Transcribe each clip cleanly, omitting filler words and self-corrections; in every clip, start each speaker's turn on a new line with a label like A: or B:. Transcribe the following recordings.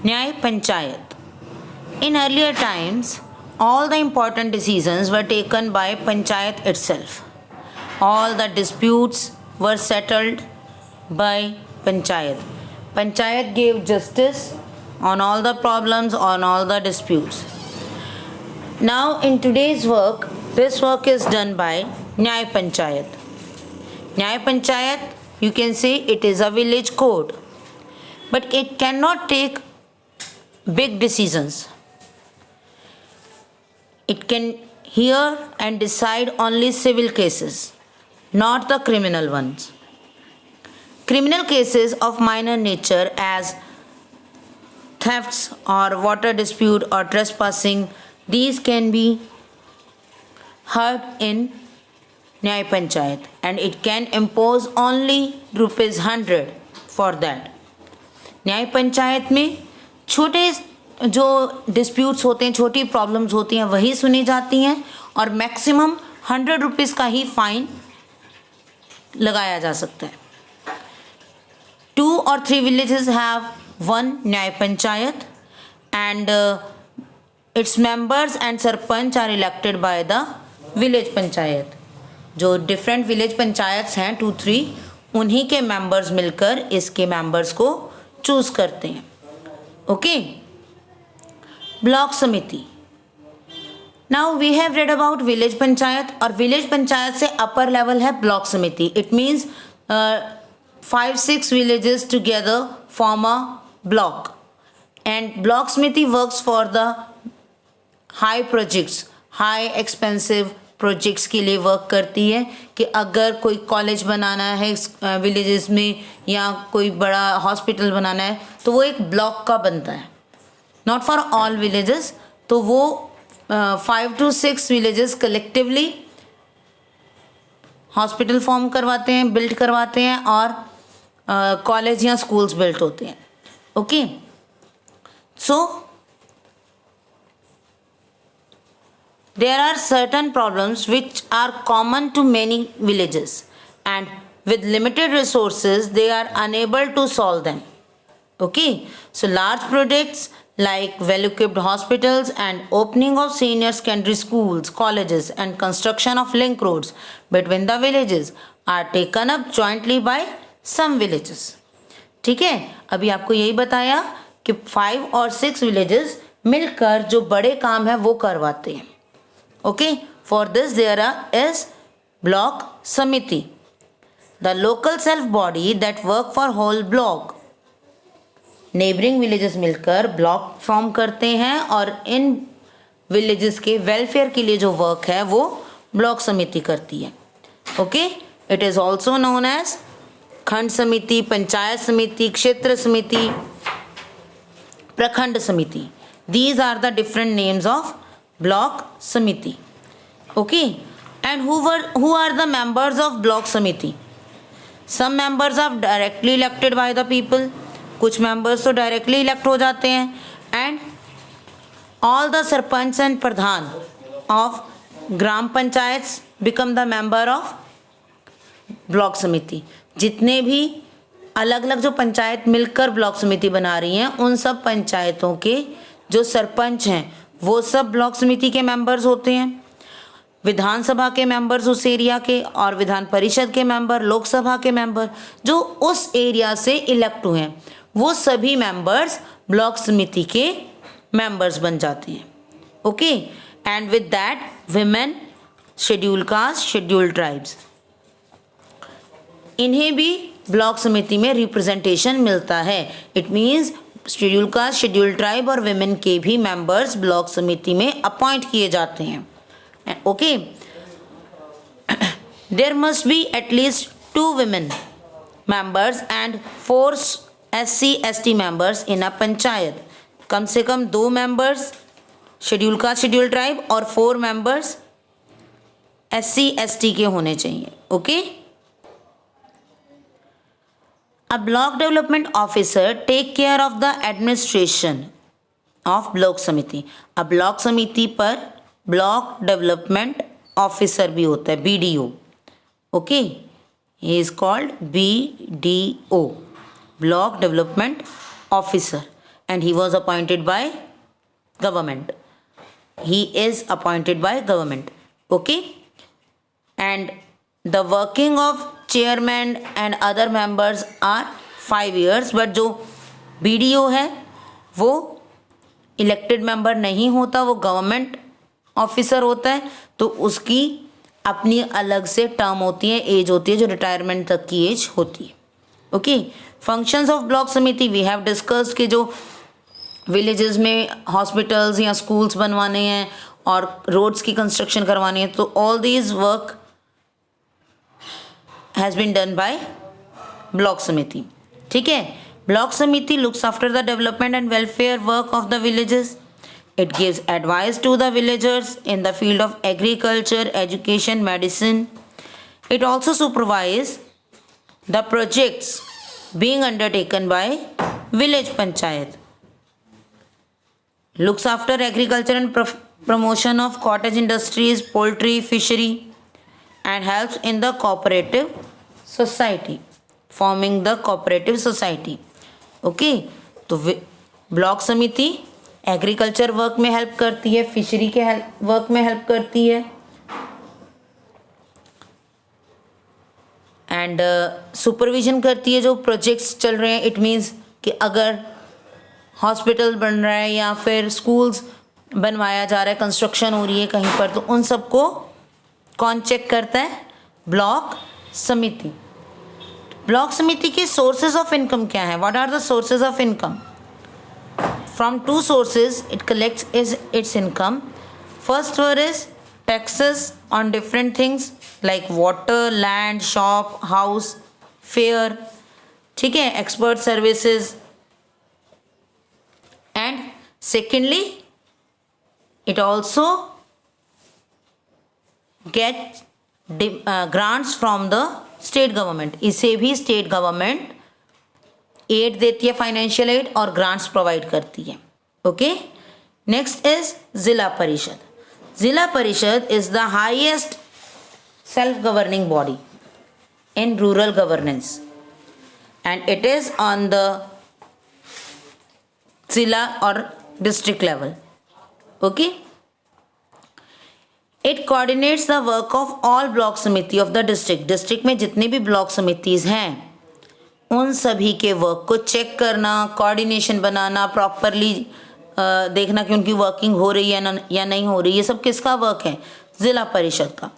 A: Nyay Panchayat. In earlier times, all the important decisions were taken by Panchayat itself. All the disputes were settled by Panchayat. Panchayat gave justice on all the problems, on all the disputes. Now, in today's work, this work is done by Nyay Panchayat. Nyay Panchayat, you can say it is a village court, but it cannot take big decisions. It can hear and decide only civil cases, not the criminal ones. Criminal cases of minor nature as thefts or water dispute or trespassing, these can be heard in Nyay Panchayat and it can impose only ₹100 for that. न्याय पंचायत में छोटे जो disputes होते हैं, छोटी problems होती हैं, वही सुनी जाती हैं और मैक्सिमम ₹100 का ही फाइन लगाया जा सकता है. 2 or 3 villages have one Nyay Panchayat and its members and sarpanch are elected by the village panchayat. जो डिफरेंट विलेज पंचायत हैं 2-3, उन्हीं के मेंबर्स मिलकर इसके मेंबर्स को चूज करते हैं. Okay. Block samiti. Now we have read about village panchayat और विलेज पंचायत से अपर लेवल है block samiti. It means 5-6 villages together form a block and block samiti works for the high projects, high expensive projects के लिए work करती है कि अगर कोई कॉलेज बनाना है विलेजेस में या कोई बड़ा हॉस्पिटल बनाना है तो वो एक ब्लॉक का बनता है, नॉट फॉर ऑल विलेजेस. तो वो 5 to 6 villages collectively hospital form करवाते हैं, बिल्ड करवाते हैं और कॉलेज या स्कूल्स बिल्ड होते हैं. Okay. So there are certain problems which are common to many villages and with limited resources they are unable to solve them. Okay, so large projects like well equipped hospitals and opening of senior secondary schools, colleges and construction of link roads between the villages are taken up jointly by some villages. ठीक है, अभी आपको यही बताया कि 5 or 6 villages मिलकर जो बड़े काम है वो करवाते हैं. Okay, for this there is block samiti, the local self body that work for whole block. Neighboring villages मिलकर block form करते हैं और इन villages के welfare के लिए जो work है वो block समिति करती है. Okay, it is also known as खंड समिति, पंचायत समिति, क्षेत्र समिति, प्रखंड समिति. These are the different names of block samiti. Okay, and who are the members of block samiti? Some members are directly elected by the people, कुछ members तो directly elect हो जाते हैं and all the sarpanch and pradhan of gram panchayat become the member of block samiti. जितने भी अलग अलग जो पंचायत मिलकर ब्लॉक समिति बना रही हैं उन सब पंचायतों के जो सरपंच हैं वो सब ब्लॉक समिति के मेंबर्स होते हैं. विधानसभा के मेंबर्स उस एरिया के और विधान परिषद के मेंबर, लोकसभा के मेंबर जो उस एरिया से इलेक्ट हुए हैं वो सभी मेंबर्स ब्लॉक समिति के मेंबर्स बन जाते हैं. Okay. And with that women, schedule caste, schedule tribes, इन्हें भी ब्लॉक समिति में रिप्रेजेंटेशन मिलता है. It means schedule caste, schedule tribe और विमेन के भी मेंबर्स ब्लॉक समिति में अपॉइंट किए जाते हैं. Okay. There must be at least 2 women members and 4 SC/ST members in a panchayat. कम से कम 2 members schedule caste, schedule tribe और 4 मेंबर्स SC/ST के होने चाहिए. Okay. A block development officer take care of the administration of block समिति. अब block समिति पर ब्लॉक डेवलपमेंट ऑफिसर भी होता है, BDO. Okay, he is called BDO, block development officer, and he was appointed by government. He is appointed by government. Okay, and the working of chairman and other members are 5 years, but जो BDO है वो elected member नहीं होता, वो government officer होता है, तो उसकी अपनी अलग से टर्म होती है, एज होती है, जो रिटायरमेंट तक की एज होती है. ओके, फंक्शंस ऑफ ब्लॉक समिति वी हैव डिस्कस्ड कि जो विलेजेस में हॉस्पिटल्स या स्कूल्स बनवाने हैं और रोड्स की कंस्ट्रक्शन करवानी है, तो all these work has been done by block samiti. ठीक है, block samiti looks after the development and welfare work of the villages. It gives advice to the villagers in the field of agriculture, education, medicine. It also supervises the projects being undertaken by village panchayat. Looks after agriculture and promotion of cottage industries, poultry, fishery, and helps in the cooperative society, forming the cooperative society. Okay, तो block समिति agriculture work में help करती है, fishery के work में help करती है, and supervision करती है जो प्रोजेक्ट्स चल रहे हैं. इट मीन्स कि अगर हॉस्पिटल बन रहा है या फिर स्कूल्स बनवाया जा रहा है, कंस्ट्रक्शन हो रही है कहीं पर, तो उन सबको कौन चेक करता है? ब्लॉक समिति. ब्लॉक समिति के सोर्सेज ऑफ इनकम क्या है? What are the sources of income? From 2 sources it collects its income. First one is taxes on different things like water, land, shop, house, fare. ठीक है, expert services. And secondly, it also gets grants from the state government. इसे भी state government add देती है, financial aid, और grants provide करती है. Okay, next is जिला परिषद. जिला परिषद is the highest self governing body in rural governance and it is on the जिला और district level. Okay, it coordinates the work of all block समिति ऑफ द डिस्ट्रिक्ट. डिस्ट्रिक्ट में जितनी भी ब्लॉक समितिज हैं उन सभी के वर्क को चेक करना, कोऑर्डिनेशन बनाना, प्रॉपरली देखना कि उनकी वर्किंग हो रही है या नहीं हो रही, ये सब किसका वर्क है? जिला परिषद का.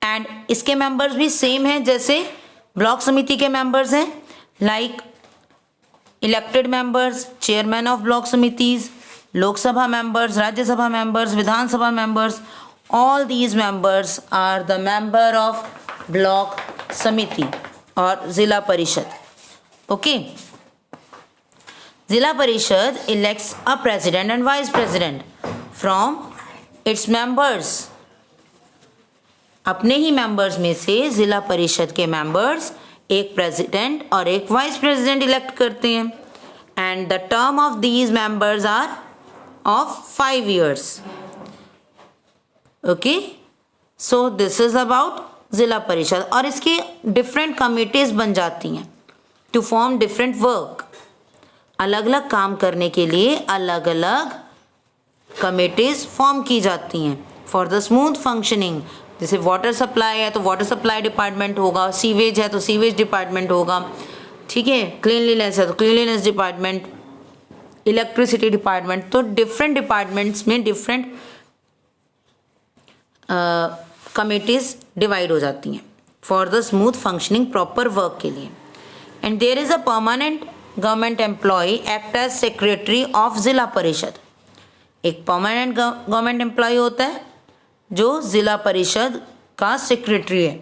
A: एंड इसके मेंबर्स भी सेम हैं जैसे ब्लॉक समिति के मेंबर्स हैं, like elected members, chairman of block samitis, Lok Sabha members, Rajya Sabha members, Vidhan Sabha members. All these members are the member of block samiti और zila parishad. Okay, zila parishad elects a president and vice president from its members. अपने ही members में से जिला परिषद के मेंबर्स एक प्रेसिडेंट और एक वाइस प्रेसिडेंट इलेक्ट करते हैं, and the term of these members are of 5 years. Okay, so this is about zila parishad. और इसकी डिफरेंट कमिटीज बन जाती हैं टू फॉर्म डिफरेंट वर्क. अलग अलग काम करने के लिए अलग अलग कमिटीज फॉर्म की जाती हैं फॉर द स्मूथ फंक्शनिंग. जैसे वाटर सप्लाई है तो वाटर सप्लाई डिपार्टमेंट होगा, सीवेज है तो सीवेज डिपार्टमेंट होगा, ठीक है, क्लीनलीनेस है तो क्लीनलीनेस डिपार्टमेंट, इलेक्ट्रिसिटी डिपार्टमेंट. तो डिफरेंट डिपार्टमेंट्स में डिफरेंट कमिटीज डिवाइड हो जाती हैं for the smooth functioning proper work के लिए. And there is a permanent government employ act as secretary of zila parishad. एक परमानेंट गवर्नमेंट एम्प्लॉय होता है जो जिला परिषद का सेक्रेटरी है,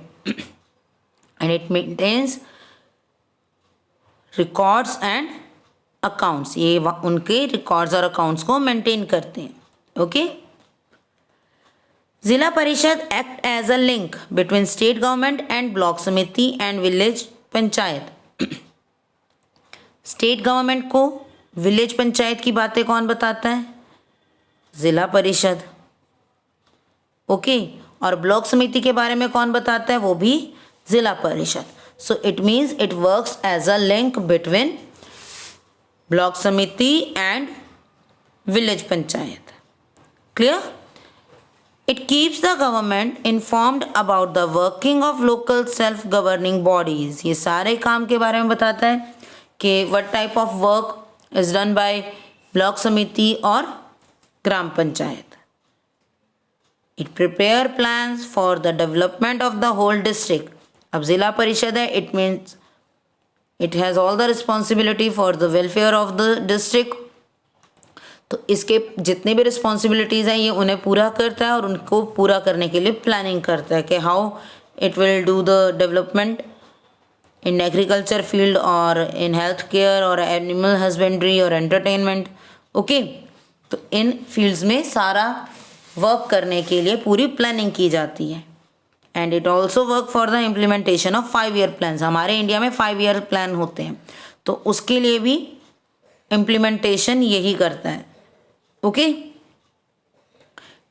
A: and it maintains records and accounts. ये उनके रिकॉर्ड्स और अकाउंट्स को मेंटेन करते हैं. Okay, zila parishad act as a link between state government and block samiti and village panchayat. State government को विलेज पंचायत की बातें कौन बताता है? जिला परिषद. ओके, और ब्लॉक समिति के बारे में कौन बताता है? वो भी zila parishad. So it means it works as a link between block samiti and village panchayat. Clear? It keeps the government informed about the working of local self-governing bodies. ये सारे काम के बारे में बताता है कि what type of work is done by block samiti और ग्राम panchayat. It prepare plans for the development of the whole district. अब जिला परिषद है, it means it has all the responsibility for the welfare of the district. तो इसके जितने भी responsibilities हैं ये उन्हें पूरा करता है और उनको पूरा करने के लिए प्लानिंग करता है कि how it will do the development in agriculture field और इन हेल्थ केयर और एनिमल हस्बेंड्री और एंटरटेनमेंट। ओके, तो इन फील्ड्स में सारा वर्क करने के लिए पूरी प्लानिंग की जाती है। And it also work for the implementation of 5 year plans. हमारे इंडिया में 5 ईयर प्लान होते हैं, तो उसके लिए भी इम्प्लीमेंटेशन यही करता है। Okay,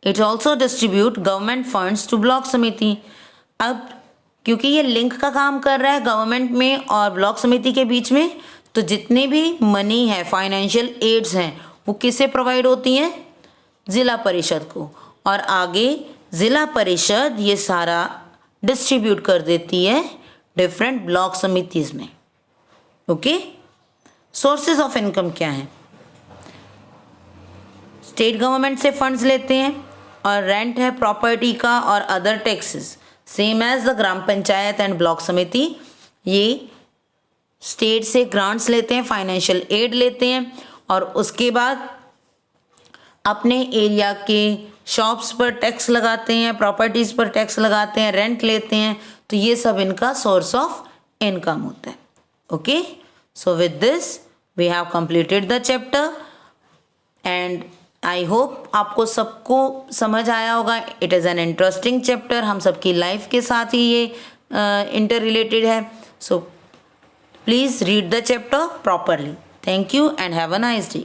A: it also distribute government funds to block samiti. अब क्योंकि ये लिंक का काम कर रहा है गवर्नमेंट में और ब्लॉक समिति के बीच में, तो जितने भी मनी है, फाइनेंशियल एड्स हैं, वो किसे प्रोवाइड होती हैं? ज़िला परिषद को। और आगे ज़िला परिषद ये सारा डिस्ट्रीब्यूट कर देती है डिफरेंट ब्लॉक समितिज़ में। ओके, सोर्सेज ऑफ इनकम क्या है? स्टेट गवर्नमेंट से फंड्स लेते हैं और रेंट है प्रॉपर्टी का और other taxes, same as the gram panchayat and block samiti. ये स्टेट से ग्रांट्स लेते हैं, फाइनेंशियल एड लेते हैं और उसके बाद अपने एरिया के शॉप्स पर टैक्स लगाते हैं, प्रॉपर्टीज़ पर टैक्स लगाते हैं, रेंट लेते हैं। तो ये सब इनका सोर्स ऑफ इनकम होता है। Okay, so with this we have completed the chapter and I hope आपको सबको समझ आया होगा। It is an interesting chapter, हम सबकी लाइफ के साथ ही ये इंटर रिलेटेड है। So please read the chapter properly. Thank you and have a nice day.